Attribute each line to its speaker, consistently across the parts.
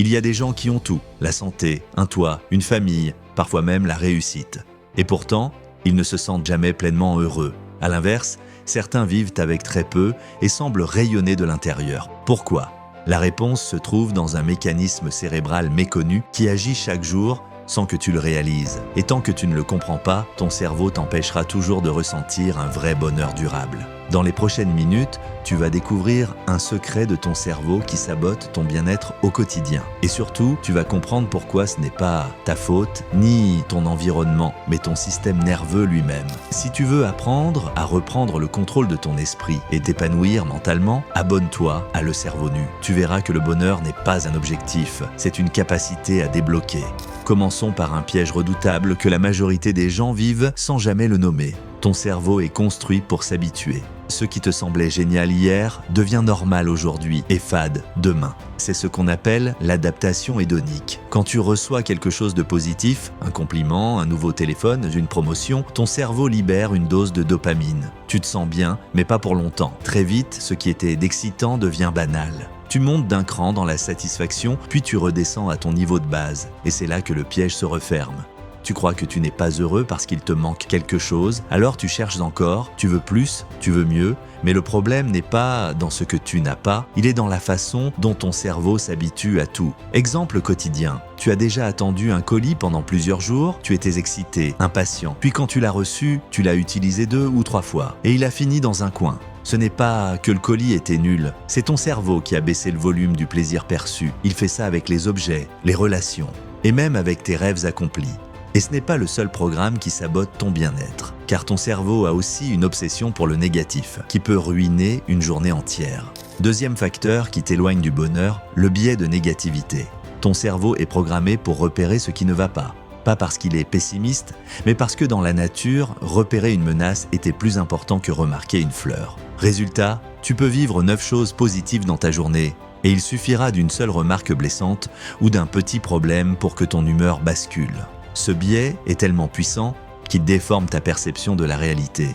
Speaker 1: Il y a des gens qui ont tout, la santé, un toit, une famille, parfois même la réussite. Et pourtant, ils ne se sentent jamais pleinement heureux. À l'inverse, certains vivent avec très peu et semblent rayonner de l'intérieur. Pourquoi ? La réponse se trouve dans un mécanisme cérébral méconnu qui agit chaque jour sans que tu le réalises. Et tant que tu ne le comprends pas, ton cerveau t'empêchera toujours de ressentir un vrai bonheur durable. Dans les prochaines minutes, tu vas découvrir un secret de ton cerveau qui sabote ton bien-être au quotidien. Et surtout, tu vas comprendre pourquoi ce n'est pas ta faute, ni ton environnement, mais ton système nerveux lui-même. Si tu veux apprendre à reprendre le contrôle de ton esprit et t'épanouir mentalement, abonne-toi à Le Cerveau Nu. Tu verras que le bonheur n'est pas un objectif, c'est une capacité à débloquer. Commençons par un piège redoutable que la majorité des gens vivent sans jamais le nommer. Ton cerveau est construit pour s'habituer. Ce qui te semblait génial hier devient normal aujourd'hui et fade demain. C'est ce qu'on appelle l'adaptation hédonique. Quand tu reçois quelque chose de positif, un compliment, un nouveau téléphone, une promotion, ton cerveau libère une dose de dopamine. Tu te sens bien, mais pas pour longtemps. Très vite, ce qui était d'excitant devient banal. Tu montes d'un cran dans la satisfaction, puis tu redescends à ton niveau de base. Et c'est là que le piège se referme. Tu crois que tu n'es pas heureux parce qu'il te manque quelque chose, alors tu cherches encore, tu veux plus, tu veux mieux, mais le problème n'est pas dans ce que tu n'as pas, il est dans la façon dont ton cerveau s'habitue à tout. Exemple quotidien, tu as déjà attendu un colis pendant plusieurs jours, tu étais excité, impatient, puis quand tu l'as reçu, tu l'as utilisé 2 ou 3 fois, et il a fini dans un coin. Ce n'est pas que le colis était nul, c'est ton cerveau qui a baissé le volume du plaisir perçu. Il fait ça avec les objets, les relations, et même avec tes rêves accomplis. Et ce n'est pas le seul programme qui sabote ton bien-être, car ton cerveau a aussi une obsession pour le négatif, qui peut ruiner une journée entière. Deuxième facteur qui t'éloigne du bonheur, le biais de négativité. Ton cerveau est programmé pour repérer ce qui ne va pas. Pas parce qu'il est pessimiste, mais parce que dans la nature, repérer une menace était plus important que remarquer une fleur. Résultat, tu peux vivre 9 choses positives dans ta journée, et il suffira d'une seule remarque blessante ou d'un petit problème pour que ton humeur bascule. Ce biais est tellement puissant qu'il déforme ta perception de la réalité.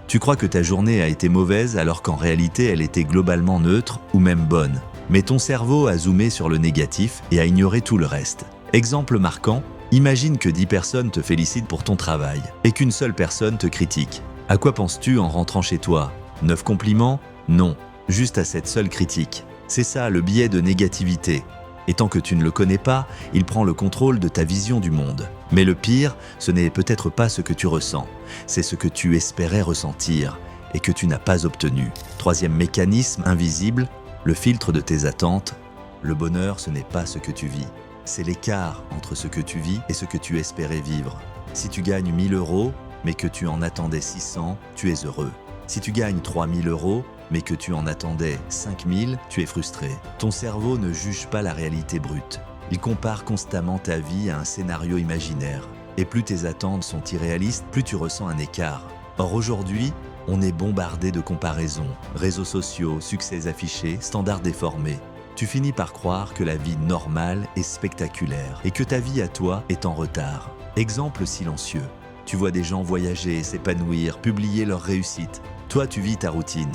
Speaker 1: Tu crois que ta journée a été mauvaise alors qu'en réalité elle était globalement neutre ou même bonne. Mais ton cerveau a zoomé sur le négatif et a ignoré tout le reste. Exemple marquant, imagine que 10 personnes te félicitent pour ton travail et qu'une seule personne te critique. À quoi penses-tu en rentrant chez toi ? 9 compliments ? Non, juste à cette seule critique. C'est ça le biais de négativité. Et tant que tu ne le connais pas, il prend le contrôle de ta vision du monde. Mais le pire, ce n'est peut-être pas ce que tu ressens, c'est ce que tu espérais ressentir et que tu n'as pas obtenu. Troisième mécanisme invisible, le filtre de tes attentes. Le bonheur, ce n'est pas ce que tu vis, c'est l'écart entre ce que tu vis et ce que tu espérais vivre. Si tu gagnes 1 000 €, mais que tu en attendais 600, tu es heureux. Si tu gagnes 3 000 €, mais que tu en attendais 5 000, tu es frustré. Ton cerveau ne juge pas la réalité brute. Il compare constamment ta vie à un scénario imaginaire. Et plus tes attentes sont irréalistes, plus tu ressens un écart. Or aujourd'hui, on est bombardé de comparaisons, réseaux sociaux, succès affichés, standards déformés. Tu finis par croire que la vie normale est spectaculaire et que ta vie à toi est en retard. Exemple silencieux. Tu vois des gens voyager, s'épanouir, publier leur réussite. Toi, tu vis ta routine.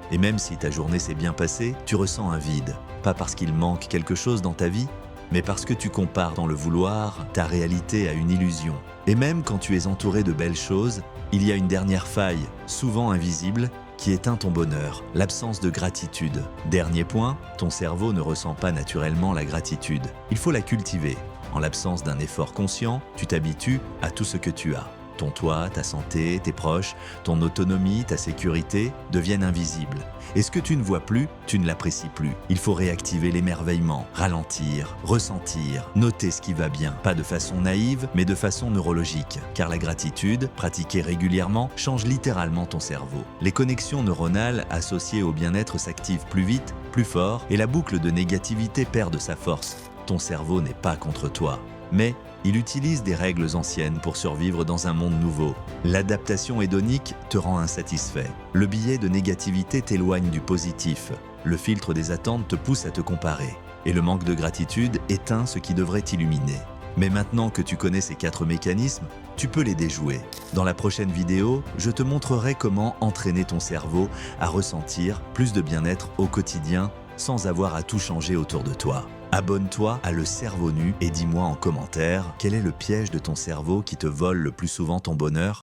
Speaker 1: Et même si ta journée s'est bien passée, tu ressens un vide. Pas parce qu'il manque quelque chose dans ta vie, mais parce que tu compares dans le vouloir ta réalité à une illusion. Et même quand tu es entouré de belles choses, il y a une dernière faille, souvent invisible, qui éteint ton bonheur, l'absence de gratitude. Dernier point, ton cerveau ne ressent pas naturellement la gratitude. Il faut la cultiver. En l'absence d'un effort conscient, tu t'habitues à tout ce que tu as. Ton toit, ta santé, tes proches, ton autonomie, ta sécurité deviennent invisibles. Et ce que tu ne vois plus, tu ne l'apprécies plus. Il faut réactiver l'émerveillement, ralentir, ressentir, noter ce qui va bien. Pas de façon naïve, mais de façon neurologique. Car la gratitude, pratiquée régulièrement, change littéralement ton cerveau. Les connexions neuronales associées au bien-être s'activent plus vite, plus fort, et la boucle de négativité perd de sa force. Ton cerveau n'est pas contre toi, mais il utilise des règles anciennes pour survivre dans un monde nouveau. L'adaptation hédonique te rend insatisfait. Le biais de négativité t'éloigne du positif. Le filtre des attentes te pousse à te comparer. Et le manque de gratitude éteint ce qui devrait t'illuminer. Mais maintenant que tu connais ces 4 mécanismes, tu peux les déjouer. Dans la prochaine vidéo, je te montrerai comment entraîner ton cerveau à ressentir plus de bien-être au quotidien sans avoir à tout changer autour de toi. Abonne-toi à Le Cerveau Nu et dis-moi en commentaire quel est le piège de ton cerveau qui te vole le plus souvent ton bonheur.